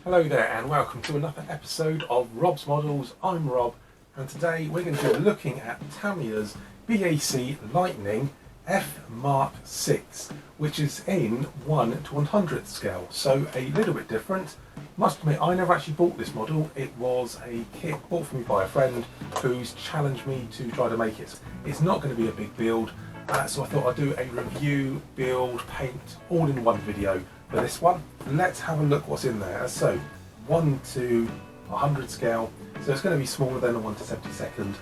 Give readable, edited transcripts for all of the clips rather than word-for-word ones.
Hello there and welcome to another episode of Rob's Models. I'm Rob and today we're going to be looking at Tamiya's B.A.C Lightning F.Mk.6, which is in 1 to 100th scale, so a little bit different. Must admit, I never actually bought this model. It was a kit bought for me by a friend who's challenged me to try to make it. It's not going to be a big build, so I thought I'd do a review, build, paint, all in one video. For this one, let's have a look what's in there. So 1 to 100 scale, so it's going to be smaller than a 1 to 72nd.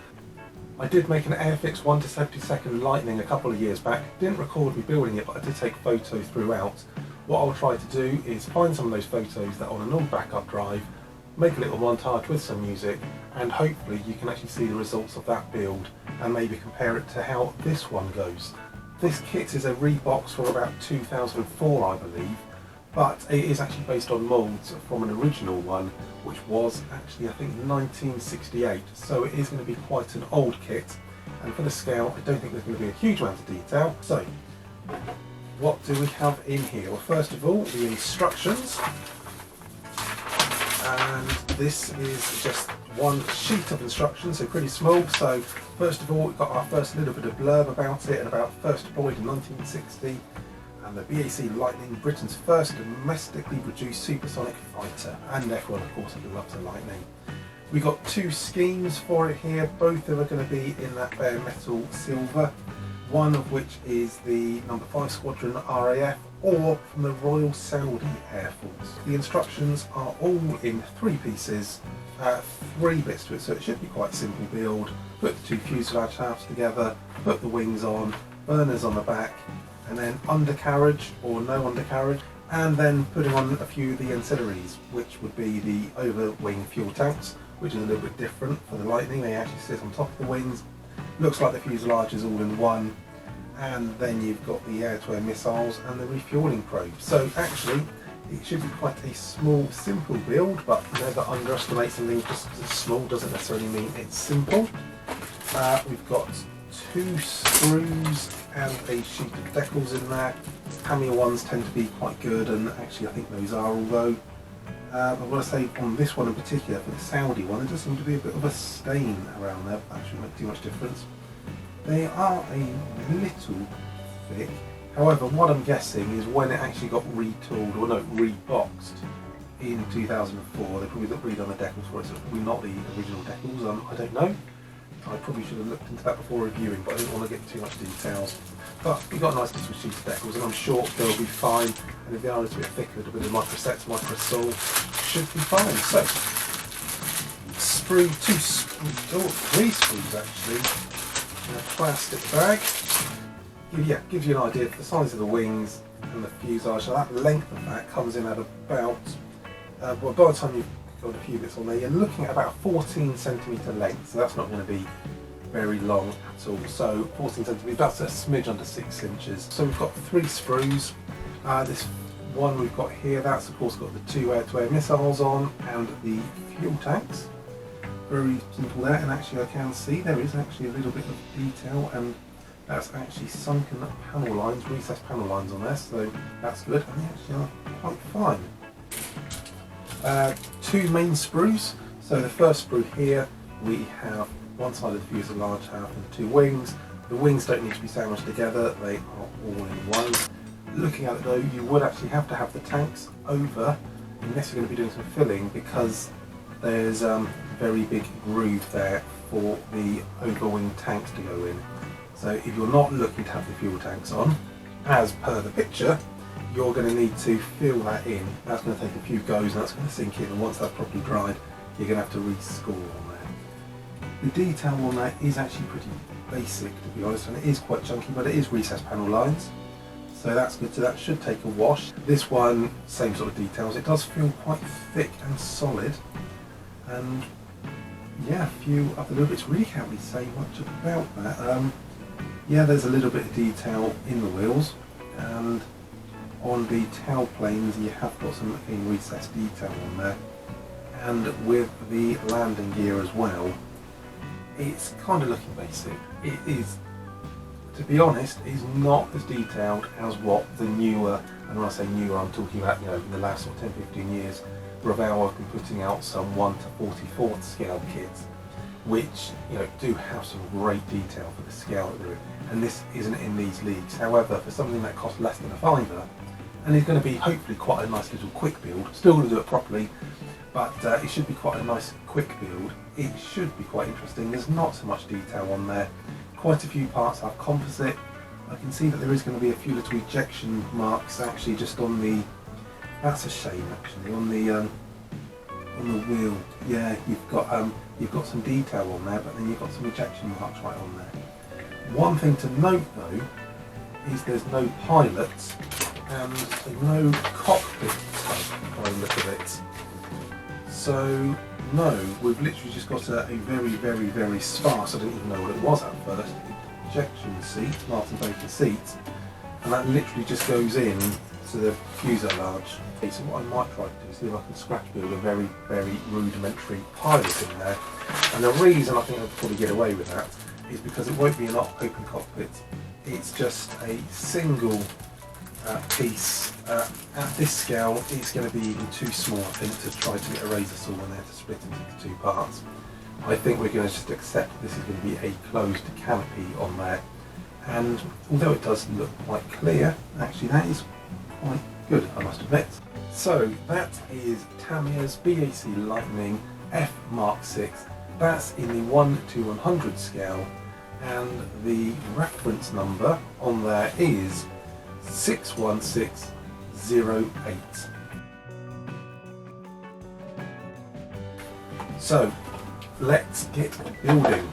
I did make an Airfix 1 to 72nd Lightning a couple of years back. Didn't record me building it, but I did take photos throughout. What I'll try to do is find some of those photos that are on an old backup drive, make a little montage with some music, and hopefully you can actually see the results of that build and maybe compare it to how this one goes. This kit is a rebox from about 2004, I believe. But it is actually based on moulds from an original one, which was actually, I think, 1968. So it is going to be quite an old kit. And for the scale, I don't think there's going to be a huge amount of detail. So, what do we have in here? Well, first of all, the instructions. And this is just one sheet of instructions, so pretty small. So, first of all, we've got our first little bit of blurb about it and about first deployed in 1960. And the B.A.C Lightning, Britain's first domestically produced supersonic fighter, and everyone of course loves a Lightning. We got two schemes for it here, both of them are going to be in that bare metal silver, one of which is the number 5 Squadron RAF or from the Royal Saudi Air Force. The instructions are all in 3 pieces, 3 bits to it, so it should be quite simple build. Put the 2 fuselage halves together, put the wings on, burners on the back, and then undercarriage or no undercarriage, and then putting on a few of the ancillaries, which would be the over-wing fuel tanks, which is a little bit different for the Lightning. They actually sit on top of the wings. Looks like the fuselage is all in one, and then you've got the air-to-air missiles and the refueling probe. So actually, it should be quite a small, simple build, but never underestimate something just because it's small doesn't necessarily mean it's simple. We've got 2 screws and a sheet of decals in there. Tamiya ones tend to be quite good, and actually I think those are, although I've got to say on this one in particular, for the Saudi one, there does seem to be a bit of a stain around there, but that shouldn't make too much difference. They are a little thick, however what I'm guessing is when it actually got retooled, or no, reboxed in 2004, they probably redone the decals for it, so it's probably not the original decals, I don't know. I probably should have looked into that before reviewing, but I didn't want to get too much details. But we've got a nice little sheet of decals, and I'm sure they'll be fine. And if they are a little bit thicker, a little bit of microsets, microsol, should be fine. So, three screws actually, in a plastic bag. Gives you an idea of the size of the wings and the fuselage. So that length of that comes in at about, well, by the time you've got a few bits on there, you're looking at about 14 centimetre length, so that's not going to be very long at all. So 14 centimetres, that's a smidge under 6 inches. So we've got 3 screws. This one we've got here, that's of course got the 2 air-to-air missiles on and the fuel tanks. Very simple there, and actually I can see there is actually a little bit of detail, and that's actually sunken panel lines, recessed panel lines on there, so that's good, and they actually are quite fine. 2 main screws. So the first sprue here, we have one side of the fuselage half and the 2 wings. The wings don't need to be sandwiched together, they are all in one. Looking at it though, you would actually have to have the tanks over, unless you're going to be doing some filling, because there's a very big groove there for the over-wing tanks to go in. So if you're not looking to have the fuel tanks on, as per the picture, you're going to need to fill that in. That's going to take a few goes and that's going to sink in, and once that's properly dried, you're going to have to rescore on there. The detail on that is actually pretty basic, to be honest, and it is quite chunky, but it is recessed panel lines, so that's good. So that should take a wash. This one, same sort of details. It does feel quite thick and solid, and yeah, a few other little bits. Really can't really say much about that. Yeah, there's a little bit of detail in the wheels, and on the tail planes you have got some recessed detail on there, and with the landing gear as well, it's kind of looking basic. It is, to be honest, is not as detailed as what the newer, and when I say newer I'm talking about, you know, in the last sort of 10-15 years, Ravel have been putting out some 1 to 44th scale kits, which do have some great detail for the scale that they're in, and this isn't in these leagues. However, for something that costs less than a fiver, and is going to be hopefully quite a nice little quick build, still going to do it properly, but it should be quite a nice quick build. It should be quite interesting. There's not so much detail on there. Quite a few parts are composite. I can see that there is going to be a few little ejection marks actually just on the, that's a shame actually, on the wheel. Yeah, you've got some detail on there, but then you've got some ejection marks right on there. One thing to note though is there's no pilot and no cockpit type by the look of it. So no, we've literally just got a very sparse, I didn't even know what it was at first, ejection seat, Martin Baker seat, and that literally just goes in to the fuselage. Okay, so what I might try to do is see if I can scratch build a very rudimentary pilot in there, and the reason I think I'll probably get away with that is because it won't be an open cockpit. It's just a single piece. At this scale, it's going to be even too small, I think, to try to get a razor saw in there to split it into 2 parts. I think we're going to just accept this is going to be a closed canopy on there, and although it does look quite clear, actually that is quite good, I must admit. So that is Tamiya's B.A.C Lightning F Mark 6. That's in the 1 to 100 scale, and the reference number on there is 61608. So let's get building.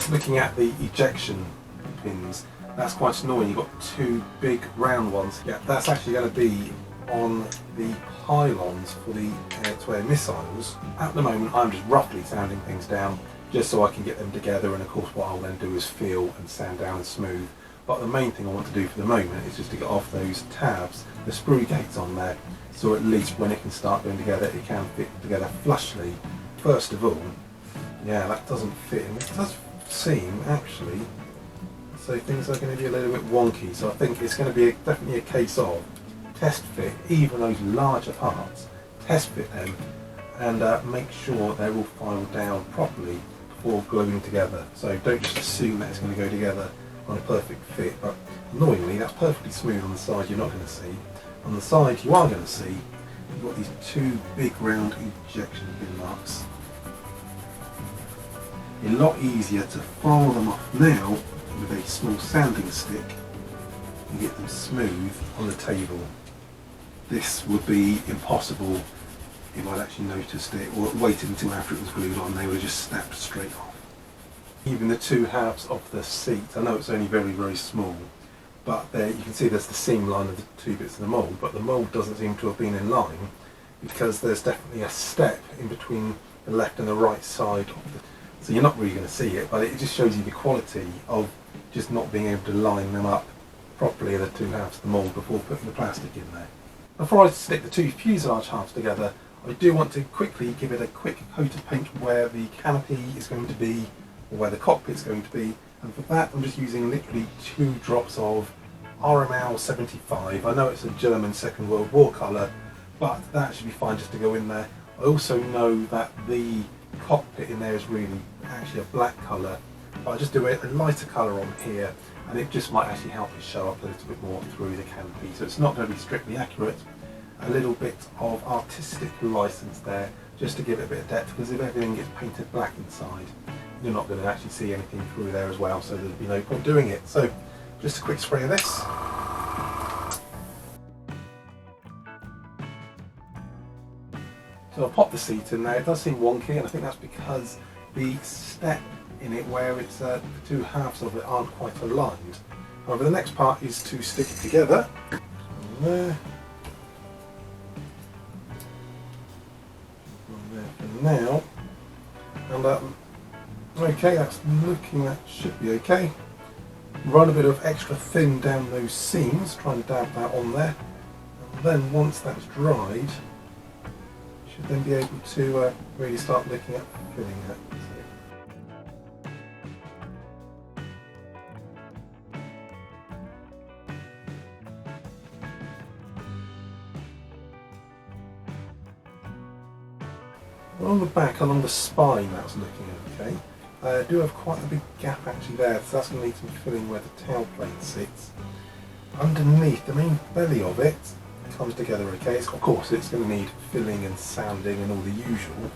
Looking at the ejection pins, that's quite annoying. You've got 2 big round ones. Yeah, that's actually going to be on the pylons for the air-to-air missiles. At the moment, I'm just roughly sanding things down just so I can get them together, and of course what I'll then do is feel and sand down and smooth. But the main thing I want to do for the moment is just to get off those tabs, the sprue gates on there, so at least when it can start going together, it can fit together flushly. First of all, yeah, that doesn't fit, and it does seem actually, so things are going to be a little bit wonky, so I think it's going to be definitely a case of test fit even those larger parts, test fit them, and make sure they're all filed down properly before gluing together. So don't just assume that it's going to go together on a perfect fit, but annoyingly that's perfectly smooth on the side. You're not going to see. On the side you are going to see you've got these 2 big round ejection pin marks. A lot easier to file them off now with a small sanding stick and get them smooth on the table. This would be impossible if I'd actually noticed it or waited until after it was glued on. They would have just snapped straight off. Even the 2 halves of the seat, I know it's only very small, but there you can see there's the seam line of the 2 bits of the mould, but the mould doesn't seem to have been in line because there's definitely a step in between the left and the right side of the, so you're not really going to see it, but it just shows you the quality of just not being able to line them up properly, the 2 halves of the mould, before putting the plastic in there. Before I stick the 2 fuselage halves together, I do want to quickly give it a quick coat of paint where the canopy is going to be, or where the cockpit is going to be, and for that I'm just using literally 2 drops of RML 75. I know it's a German Second World War colour, but that should be fine just to go in there. I also know that the cockpit in there is really actually a black colour, but I just do a lighter colour on here, and it just might actually help it show up a little bit more through the canopy. So it's not going to be strictly accurate. A little bit of artistic license there, just to give it a bit of depth, because if everything gets painted black inside, you're not going to actually see anything through there as well, so there'd be no point doing it. So just a quick spray of this. So I'll pop the seat in there. It does seem wonky, and I think that's because the step in it where it's the 2 halves of it aren't quite aligned. However, the next part is to stick it together. there. One there for now. And okay, that should be okay. Run a bit of extra thin down those seams, try and dab that on there. And then once that's dried, you should then be able to really start looking at filling it. On the back, along the spine, that's looking okay. I do have quite a big gap actually there, so that's going to need some filling where the tail plate sits. Underneath, the main belly of it comes together okay. Of course, it's going to need filling and sanding and all the usual.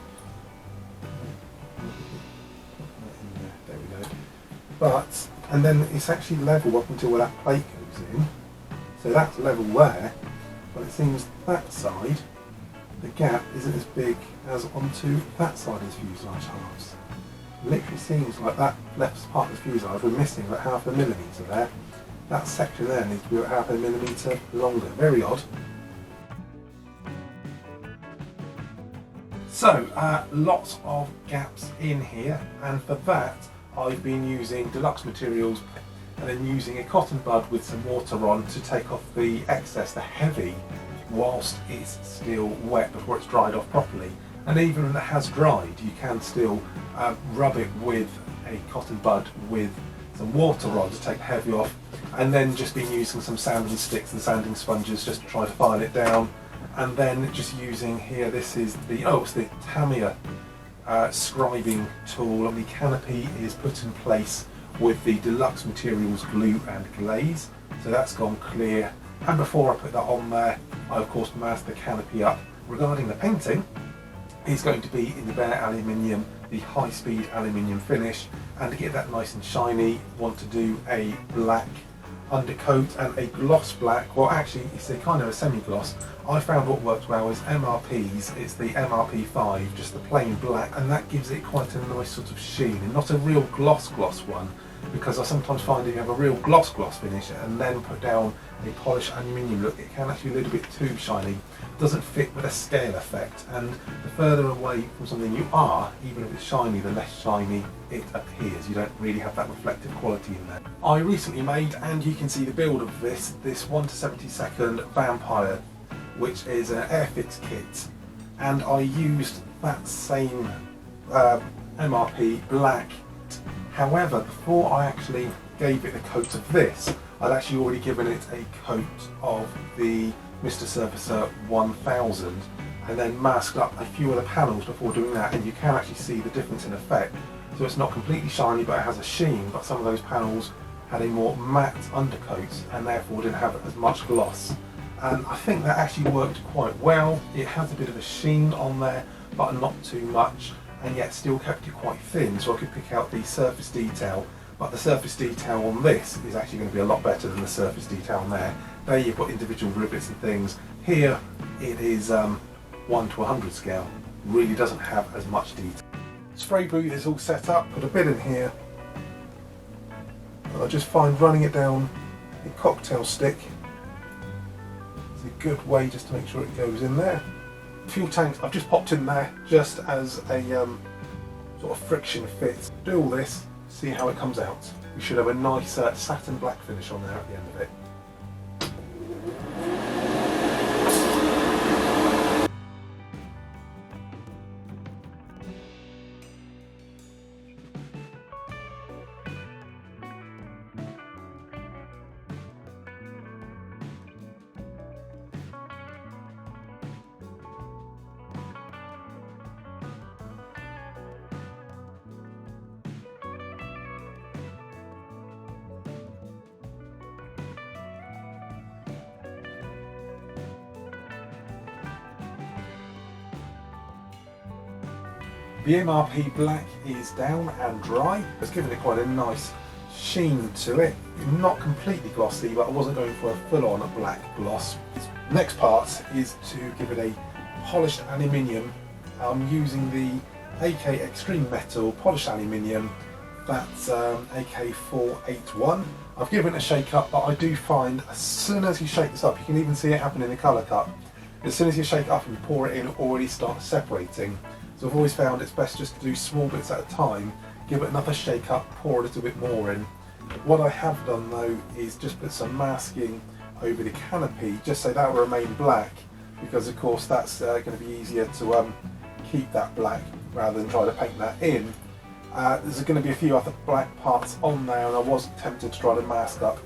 There we go. But, and then it's actually level up until where that plate goes in. So that's level there, but it seems that side, the gap isn't as big as onto that side of the fuselage halves. Literally seems like that left part of the fuselage we're missing about half a millimetre there. That section there needs to be about half a millimetre longer. Very odd. So lots of gaps in here, and for that I've been using deluxe materials and then using a cotton bud with some water on to take off the excess, the heavy, whilst it's still wet before it's dried off properly. And even when it has dried, you can still rub it with a cotton bud with some water on to take the heavy off, and then just been using some sanding sticks and sanding sponges just to try to file it down. And then just using here, this is the, it's the Tamiya scribing tool, and the canopy is put in place with the deluxe materials glue and glaze, so that's gone clear. And before I put that on there, I of course masked the canopy up. Regarding the painting, it's going to be in the bare aluminium, the high-speed aluminium finish, and to get that nice and shiny, want to do a black undercoat and a gloss black. Well, actually, it's a kind of a semi-gloss. I found what works well is MRP's. It's the MRP5, just the plain black, and that gives it quite a nice sort of sheen, and not a real gloss one, because I sometimes find if you have a real gloss finish and then put down a polished aluminium look, it can actually be a little bit too shiny. It doesn't fit with a scale effect, and the further away from something you are, even if it's shiny, the less shiny it appears. You don't really have that reflective quality in there. I recently made, and you can see the build of this 1 to 72nd Vampire, which is an Airfix kit, and I used that same MRP black. However, before I actually gave it a coat of this, I'd actually already given it a coat of the Mr. Surfacer 1000, and then masked up a few other panels before doing that, and you can actually see the difference in effect. So it's not completely shiny, but it has a sheen, but some of those panels had a more matte undercoat and therefore didn't have as much gloss. And I think that actually worked quite well. It has a bit of a sheen on there, but not too much, and yet still kept it quite thin, so I could pick out the surface detail. But the surface detail on this is actually going to be a lot better than the surface detail on there. There you've got individual rivets and things. Here it is 1 to 100 scale. Really doesn't have as much detail. Spray booth is all set up, put a bit in here. And I just find running it down a cocktail stick is a good way just to make sure it goes in there. Fuel tanks I've just popped in there just as a sort of friction fit. Do all this, see how it comes out. We should have a nice satin black finish on there at the end of it. The MRP black is down and dry. It's given it quite a nice sheen to it. Not completely glossy, but I wasn't going for a full-on black gloss. Next part is to give it a polished aluminium. I'm using the AK Extreme Metal polished aluminium. That's AK481. I've given it a shake up, but I do find as soon as you shake this up, you can even see it happen in the colour cup. As soon as you shake it up and you pour it in, it already starts separating. So I've always found it's best just to do small bits at a time, give it another shake up, pour a little bit more in. What I have done though is just put some masking over the canopy, just so that will remain black, because of course that's going to be easier to keep that black rather than try to paint that in. There's going to be a few other black parts on there, and I was tempted to try to mask up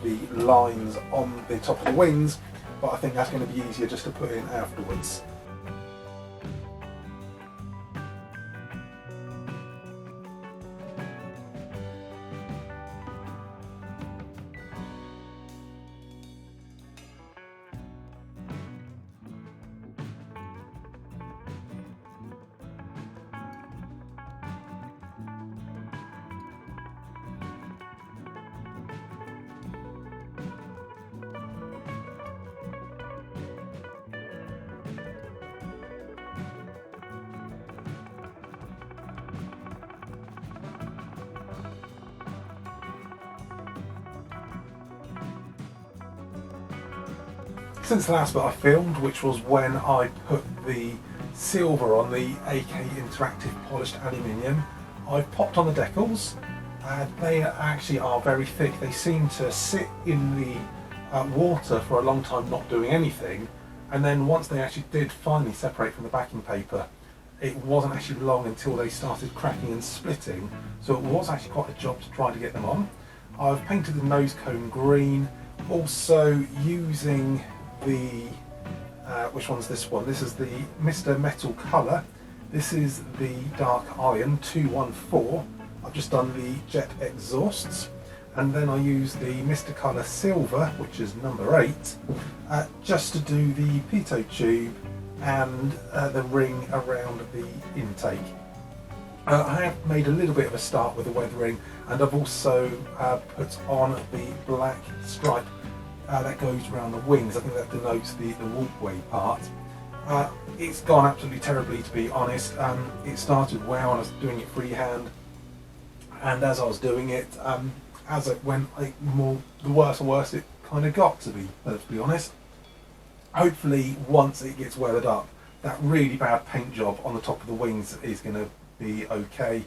the lines on the top of the wings, but I think that's going to be easier just to put in afterwards. Since the last bit I filmed, which was when I put the silver on the AK Interactive Polished Aluminium, I've popped on the decals. They actually are very thick. They seem to sit in the water for a long time not doing anything, and then once they actually did finally separate from the backing paper, it wasn't actually long until they started cracking and splitting, so it was actually quite a job to try to get them on. I've painted the nose cone green, also using the which one's this one? This is the Mr. Metal Colour. This is the Dark Iron 214. I've just done the jet exhausts, and then I use the Mr. Colour Silver, which is number 8, just to do the pitot tube and the ring around the intake. I have made a little bit of a start with the weathering, and I've also put on the black stripe that goes around the wings. I think that denotes the walkway part. It's gone absolutely terribly, to be honest. It started well and I was doing it freehand, and as I was doing it, as it went the worse and worse it kind of got, to be honest. Hopefully once it gets weathered up, that really bad paint job on the top of the wings is going to be okay.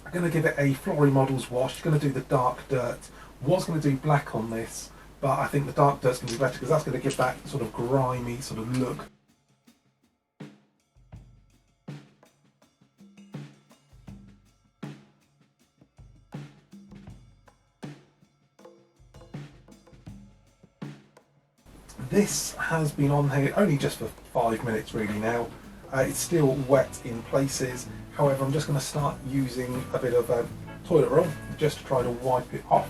I'm going to give it a Flory Models wash, going to do the dark dirt. Was going to do black on this, but I think the dark dirt's going to be better because that's going to give that sort of grimy sort of look. This has been on here only just for 5 minutes really now. It's still wet in places, however I'm just going to start using a bit of toilet roll just to try to wipe it off.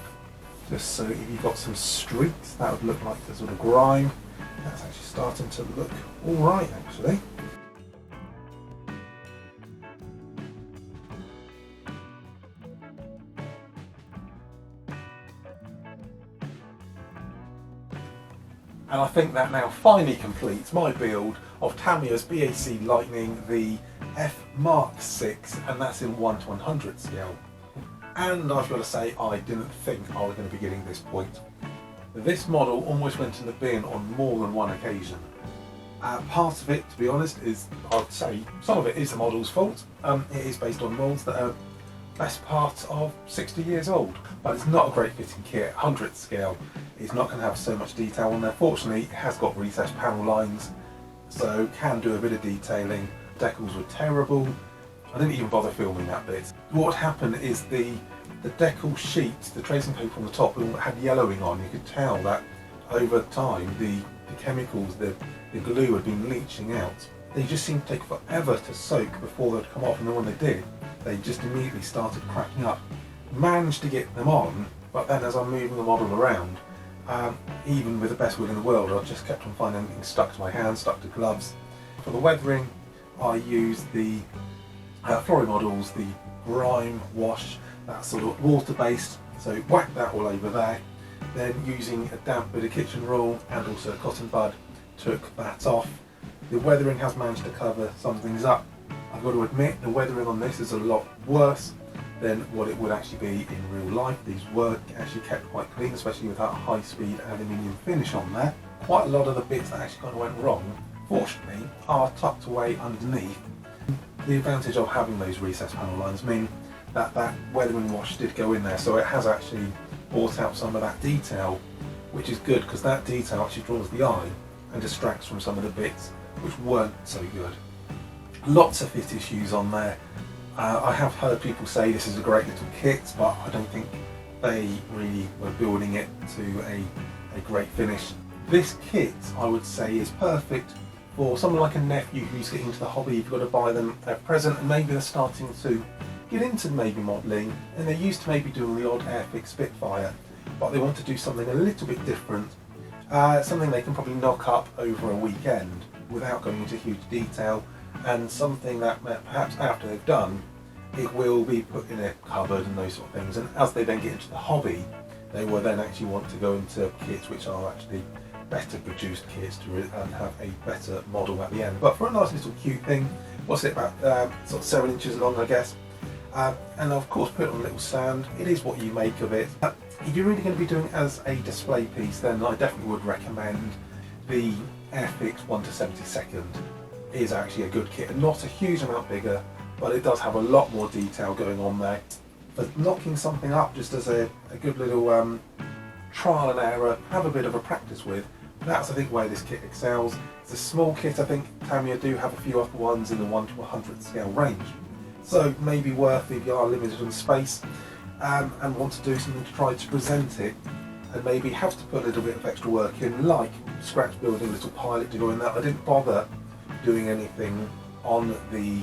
Just so if you've got some streaks, that would look like the sort of grime. That's actually starting to look alright actually. And I think that now finally completes my build of Tamiya's B.A.C Lightning, the Mk.6, and that's in 1/100 scale. And I've got to say, I didn't think I was going to be getting this point. This model almost went in the bin on more than one occasion. Part of it, to be honest, is, I'd say, some of it is the model's fault. It is based on molds that are best part of 60 years old, but it's not a great fitting kit. 100th scale, it's not going to have so much detail on there. Fortunately, it has got recessed panel lines, so can do a bit of detailing. Decals were terrible. I didn't even bother filming that bit. What would happen is the decal sheet, the tracing paper on the top, had yellowing on. You could tell that over time the chemicals, the glue had been leaching out. They just seemed to take forever to soak before they'd come off, and then when they did, they just immediately started cracking up. Managed to get them on, but then as I'm moving the model around, even with the best will in the world, I just kept on finding things stuck to my hands, stuck to gloves. For the weathering, I used the Flory Models, the grime wash, that's sort of water-based, so whack that all over there. Then using a damp bit of kitchen roll and also a cotton bud, took that off. The weathering has managed to cover some things up. I've got to admit, the weathering on this is a lot worse than what it would actually be in real life. These were actually kept quite clean, especially with that high-speed aluminium finish on there. Quite a lot of the bits that actually kind of went wrong, fortunately, are tucked away underneath. The advantage of having those recessed panel lines mean that that weathering wash did go in there, so it has actually brought out some of that detail, which is good because that detail actually draws the eye and distracts from some of the bits which weren't so good. Lots of fit issues on there. I have heard people say this is a great little kit, but I don't think they really were building it to a great finish. This kit, I would say, is perfect for someone like a nephew who's getting into the hobby. You've got to buy them a present, and maybe they're starting to get into maybe modelling, and they're used to maybe doing the odd Airfix Spitfire, but they want to do something a little bit different, something they can probably knock up over a weekend without going into huge detail, and something that perhaps after they've done, it will be put in a cupboard and those sort of things, and as they then get into the hobby, they will then actually want to go into kits which are actually better produced kits and have a better model at the end. But for a nice little cute thing, what's it, about sort of 7 inches long, I guess, and of course put it on a little stand. It is what you make of it. If you're really going to be doing it as a display piece, then I definitely would recommend the Airfix 1/72 is actually a good kit, and not a huge amount bigger, but it does have a lot more detail going on there. But knocking something up just as a good little trial and error, have a bit of a practice with, that's I think where this kit excels. It's a small kit. I think Tamiya do have a few other ones in the 1 to 100th scale range, so maybe worth if you are limited on space and want to do something to try to present it, and maybe have to put a little bit of extra work in, like scratch building a little pilot to go in there. I didn't bother doing anything on the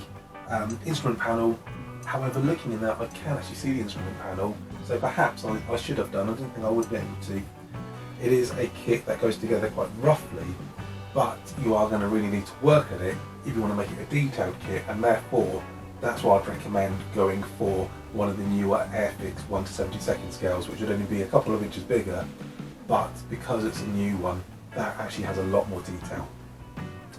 instrument panel. However, looking in that, I can actually see the instrument panel, so perhaps I should have done. I didn't think I would be able to. It is a kit that goes together quite roughly, but you are going to really need to work at it if you want to make it a detailed kit, and therefore that's why I'd recommend going for one of the newer Airfix 1/72 scales, which would only be a couple of inches bigger, but because it's a new one, that actually has a lot more detail.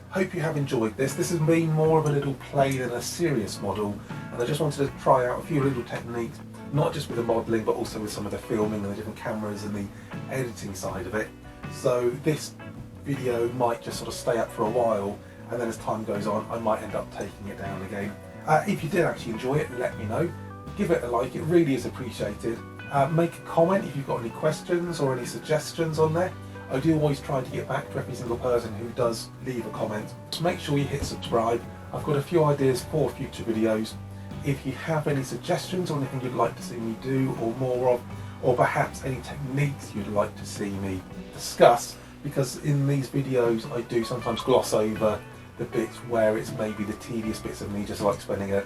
Hope you have enjoyed this. This has been more of a little play than a serious model, and I just wanted to try out a few little techniques, not just with the modelling, but also with some of the filming and the different cameras and the editing side of it. So this video might just sort of stay up for a while, and then as time goes on, I might end up taking it down again. If you did actually enjoy it, let me know. Give it a like, it really is appreciated. Make a comment if you've got any questions or any suggestions on there. I do always try to get back to every single person who does leave a comment. So make sure you hit subscribe. I've got a few ideas for future videos. If you have any suggestions or anything you'd like to see me do or more of, or perhaps any techniques you'd like to see me discuss, because in these videos I do sometimes gloss over the bits where it's maybe the tedious bits of me just like spending a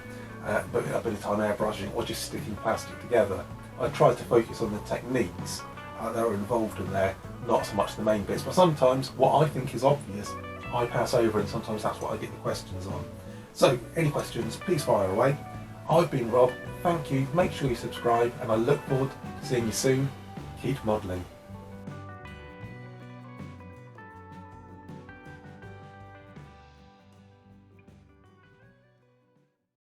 bit of time airbrushing or just sticking plastic together. I try to focus on the techniques that are involved in there, not so much the main bits, but sometimes what I think is obvious I pass over, and sometimes that's what I get the questions on. So any questions, please fire away. I've been Rob, thank you, make sure you subscribe, and I look forward to seeing you soon. Keep modelling.